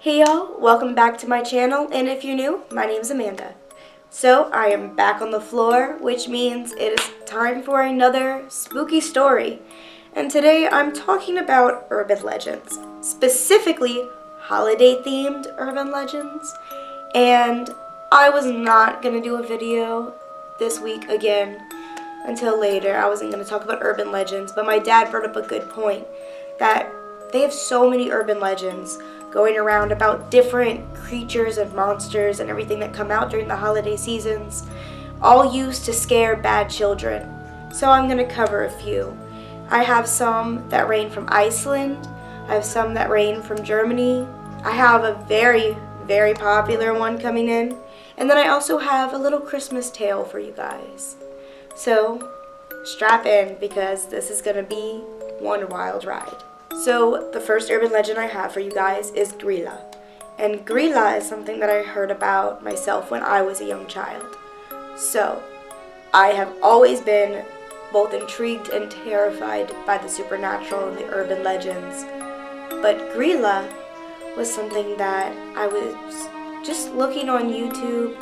Hey y'all, welcome back to my channel, and if you're new, my name's Amanda. So, I am back on the floor, which means it is time for another spooky story. And today I'm talking about urban legends, specifically holiday-themed urban legends. And I was not going to do a video this week again until later. I wasn't going to talk about urban legends, but my dad brought up a good point that they have so many urban legends going around about different creatures and monsters and everything that come out during the holiday seasons, all used to scare bad children. So I'm going to cover a few. I have some that range from Iceland. I have some that range from Germany. I have a very, very popular one coming in. And then I also have a little Christmas tale for you guys. So strap in because this is going to be one wild ride. So the first urban legend I have for you guys is Grilla. And Grilla is something that I heard about myself when I was a young child. So I have always been both intrigued and terrified by the supernatural and the urban legends. But Grilla was something that I was just looking on YouTube,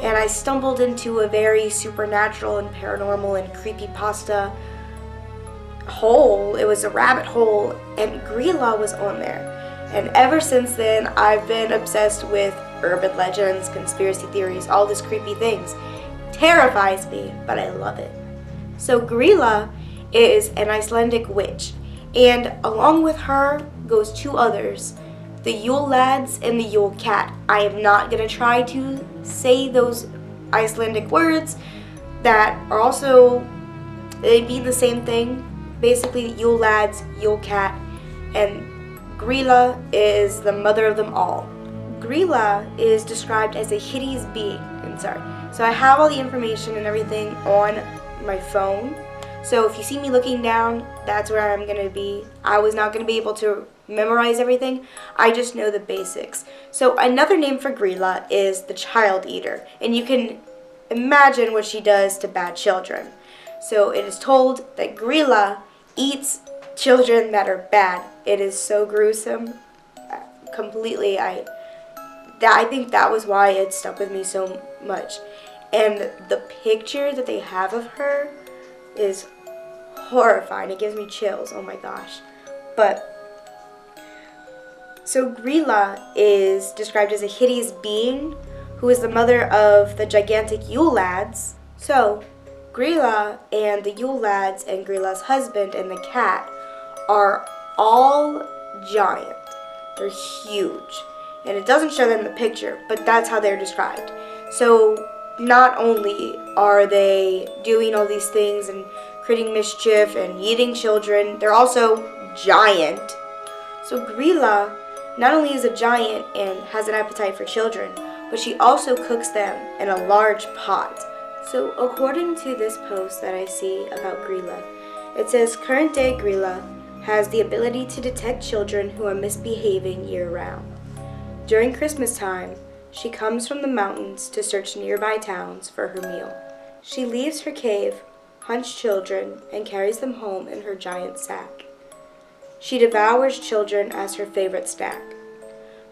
and I stumbled into a very supernatural and paranormal and creepypasta hole. It was a rabbit hole, and Grilla was on there. And ever since then, I've been obsessed with urban legends, conspiracy theories, all these creepy things. Terrifies me, but I love it. So Grilla is an Icelandic witch, and along with her goes two others, the Yule lads and the Yule cat. I am not going to try to say those Icelandic words that are also, they mean the same thing. Basically, Yule lads, Yule cat, and Grilla is the mother of them all. Grilla is described as a hideous being. So I have all the information and everything on my phone. So if you see me looking down, that's where I'm going to be. I was not going to be able to memorize everything. I just know the basics. So another name for Grilla is the child eater. And you can imagine what she does to bad children. So it is told that Grilla eats children that are bad. It is so gruesome. Completely, I think that was why it stuck with me so much. And the picture that they have of her is horrifying. It gives me chills. Oh my gosh. So Grilla is described as a hideous being who is the mother of the gigantic Yule lads. So Grilla and the Yule lads and Grilla's husband and the cat are all giant. They're huge. And it doesn't show them in the picture, but that's how they're described. So not only are they doing all these things and creating mischief and eating children, they're also giant. So Grilla not only is a giant and has an appetite for children, but she also cooks them in a large pot. So according to this post that I see about Grilla, it says current day Grilla has the ability to detect children who are misbehaving year-round. During Christmas time, she comes from the mountains to search nearby towns for her meal. She leaves her cave, hunts children, and carries them home in her giant sack. She devours children as her favorite snack.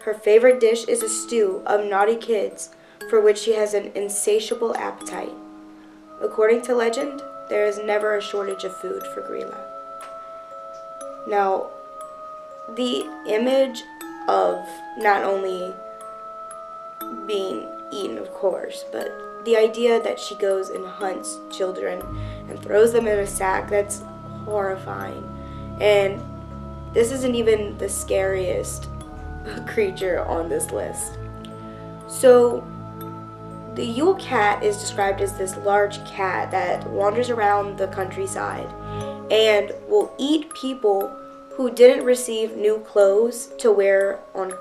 Her favorite dish is a stew of naughty kids for which she has an insatiable appetite. According to legend, there is never a shortage of food for Grilla. Now, the image of not only being eaten, of course, but the idea that she goes and hunts children and throws them in a sack, that's horrifying. And this isn't even the scariest creature on this list. So the Yule cat is described as this large cat that wanders around the countryside and will eat people who didn't receive new clothes to wear on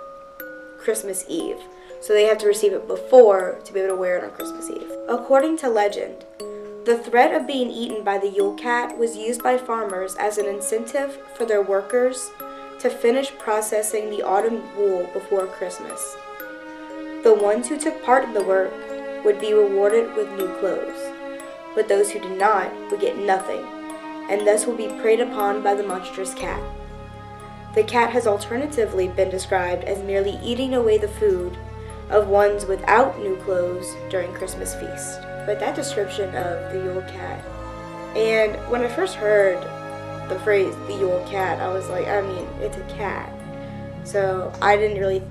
Christmas Eve. So they have to receive it before to be able to wear it on Christmas Eve. According to legend, the threat of being eaten by the Yule cat was used by farmers as an incentive for their workers to finish processing the autumn wool before Christmas. The ones who took part in the work would be rewarded with new clothes, but those who did not would get nothing, and thus will be preyed upon by the monstrous cat. The cat has alternatively been described as merely eating away the food of ones without new clothes during Christmas feast. But that description of the Yule cat, and when I first heard the phrase the Yule cat, I was like, I mean, it's a cat. So I didn't really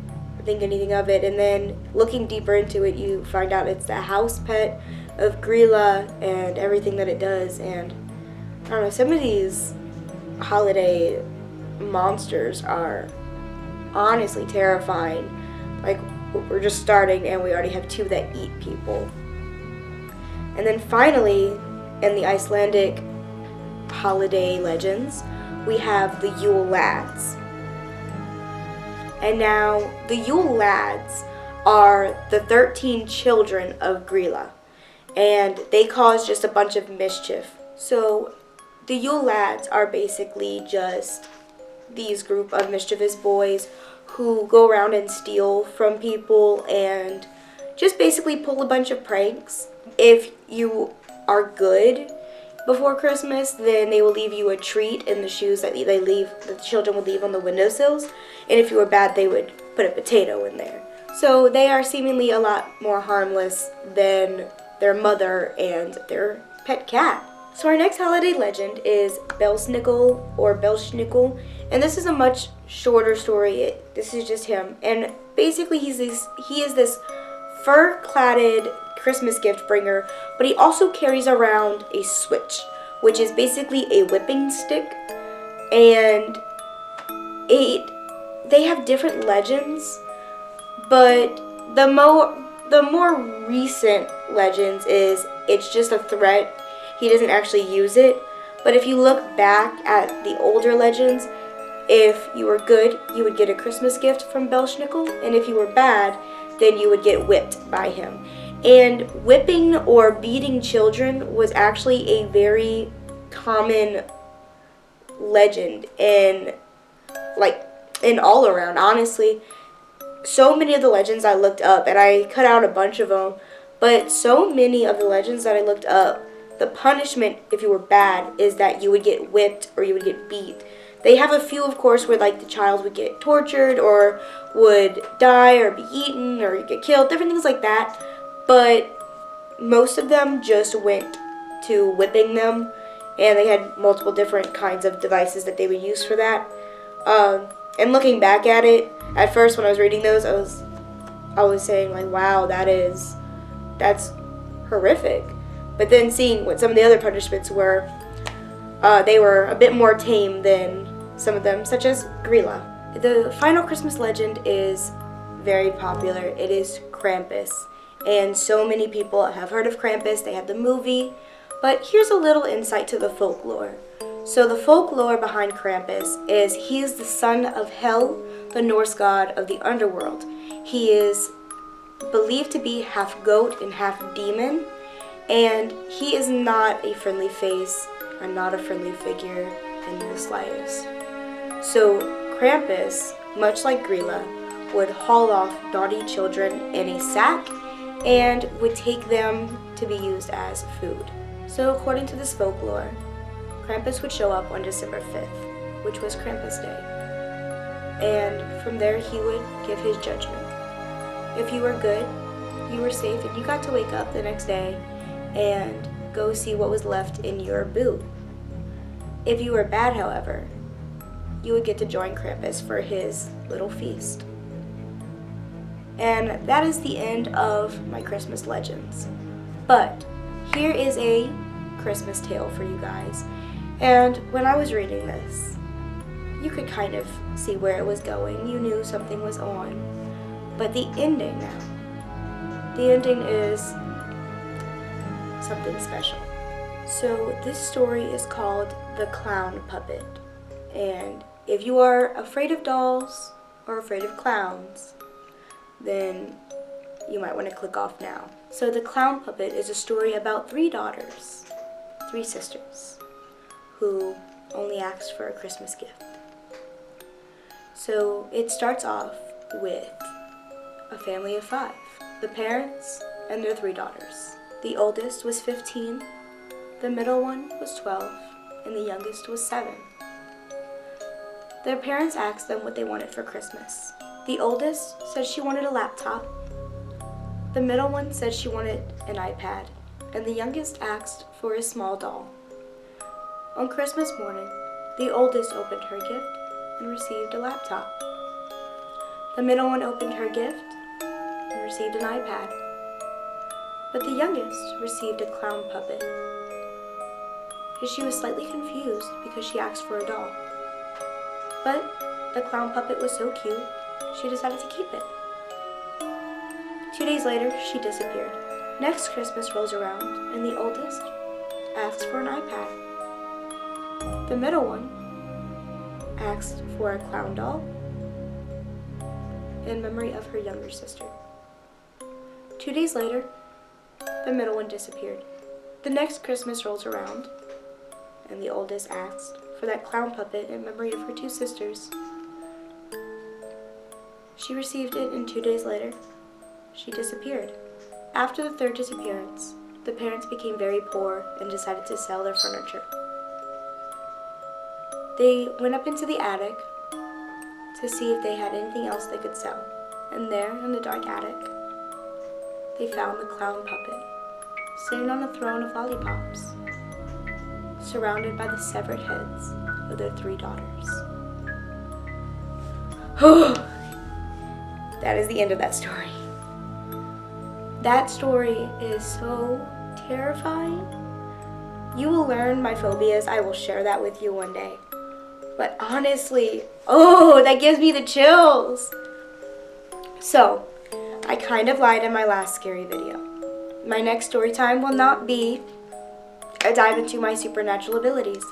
think anything of it, and then looking deeper into it, you find out it's the house pet of Grilla and everything that it does. And I don't know, some of these holiday monsters are honestly terrifying. Like, we're just starting and we already have 2 that eat people. And then finally, in the Icelandic holiday legends, we have the Yule Lads. And now, the Yule Lads are the 13 children of Grilla, and they cause just a bunch of mischief. So, the Yule Lads are basically just these group of mischievous boys who go around and steal from people and just basically pull a bunch of pranks. If you are good before Christmas, then they will leave you a treat in the shoes that the children would leave on the windowsills. And if you were bad, they would put a potato in there. So they are seemingly a lot more harmless than their mother and their pet cat. So our next holiday legend is Belsnickel or Belschnickel, and this is a much shorter story. This is just him, and basically he is this fur-cladded Christmas gift bringer, but he also carries around a switch, which is basically a whipping stick, and they have different legends, but the more recent legends is it's just a threat. He doesn't actually use it, but if you look back at the older legends, if you were good, you would get a Christmas gift from Belschnickel, and if you were bad, then you would get whipped by him. And whipping or beating children was actually a very common legend in all around, honestly. So many of the legends I looked up, and I cut out a bunch of them, but so many of the legends that I looked up, the punishment if you were bad is that you would get whipped or you would get beat. They have a few, of course, where like the child would get tortured or would die or be eaten or get killed, different things like that. But most of them just went to whipping them, and they had multiple different kinds of devices that they would use for that. And looking back at it, at first when I was reading those, I was saying like, wow, that's horrific. But then seeing what some of the other punishments were, they were a bit more tame than some of them, such as Grilla. The final Christmas legend is very popular. It is Krampus. And so many people have heard of Krampus. They have the movie. But here's a little insight to the folklore. So the folklore behind Krampus is he is the son of Hel, the Norse god of the underworld. He is believed to be half goat and half demon. And he is not a friendly face and not a friendly figure in the slightest. So Krampus, much like Grilla, would haul off naughty children in a sack and would take them to be used as food. So according to this folklore, Krampus would show up on December 5th, which was Krampus Day. And from there he would give his judgment. If you were good, you were safe, and you got to wake up the next day and go see what was left in your boot. If you were bad, however, you would get to join Krampus for his little feast. And that is the end of my Christmas legends. But here is a Christmas tale for you guys. And when I was reading this, you could kind of see where it was going. You knew something was on. But the ending now, the ending is something special. So this story is called The Clown Puppet. And if you are afraid of dolls or afraid of clowns, then you might want to click off now. So The Clown Puppet is a story about 3 daughters, 3 sisters, who only asked for a Christmas gift. So it starts off with a family of 5, the parents and their 3 daughters. The oldest was 15, the middle one was 12, and the youngest was 7. Their parents asked them what they wanted for Christmas. The oldest said she wanted a laptop. The middle one said she wanted an iPad, and the youngest asked for a small doll. On Christmas morning, the oldest opened her gift and received a laptop. The middle one opened her gift and received an iPad. But the youngest received a clown puppet. She was slightly confused because she asked for a doll. But the clown puppet was so cute, she decided to keep it. 2 days later, she disappeared. Next Christmas rolls around, and the oldest asks for an iPad. The middle one asked for a clown doll in memory of her younger sister. 2 days later, the middle one disappeared. The next Christmas rolls around, and the oldest asked for that clown puppet in memory of her two sisters. She received it, and 2 days later, she disappeared. After the third disappearance, the parents became very poor and decided to sell their furniture. They went up into the attic to see if they had anything else they could sell. And there, in the dark attic, they found the clown puppet, sitting on a throne of lollipops, surrounded by the severed heads of their 3 daughters. That is the end of that story. That story is so terrifying. You will learn my phobias. I will share that with you one day. But honestly, that gives me the chills. So, I kind of lied in my last scary video. My next story time will not be a dive into my supernatural abilities.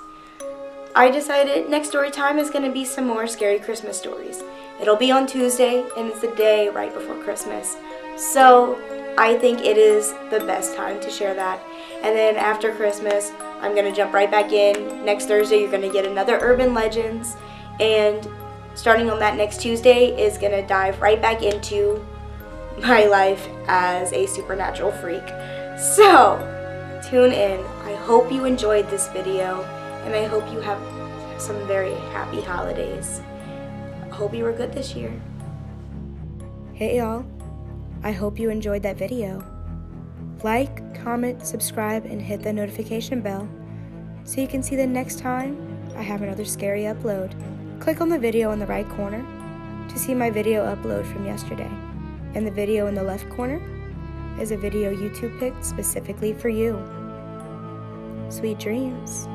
I decided next story time is going to be some more scary Christmas stories. It'll be on Tuesday, and it's the day right before Christmas. So, I think it is the best time to share that. And then after Christmas, I'm going to jump right back in. Next Thursday, you're going to get another Urban Legends. And starting on that next Tuesday is going to dive right back into my life as a supernatural freak. So, tune in. I hope you enjoyed this video, and I hope you have some very happy holidays. I hope you were good this year. Hey y'all. I hope you enjoyed that video. Like, comment, subscribe, and hit the notification bell so you can see the next time I have another scary upload. Click on the video in the right corner to see my video upload from yesterday. And the video in the left corner is a video YouTube picked specifically for you. Sweet dreams.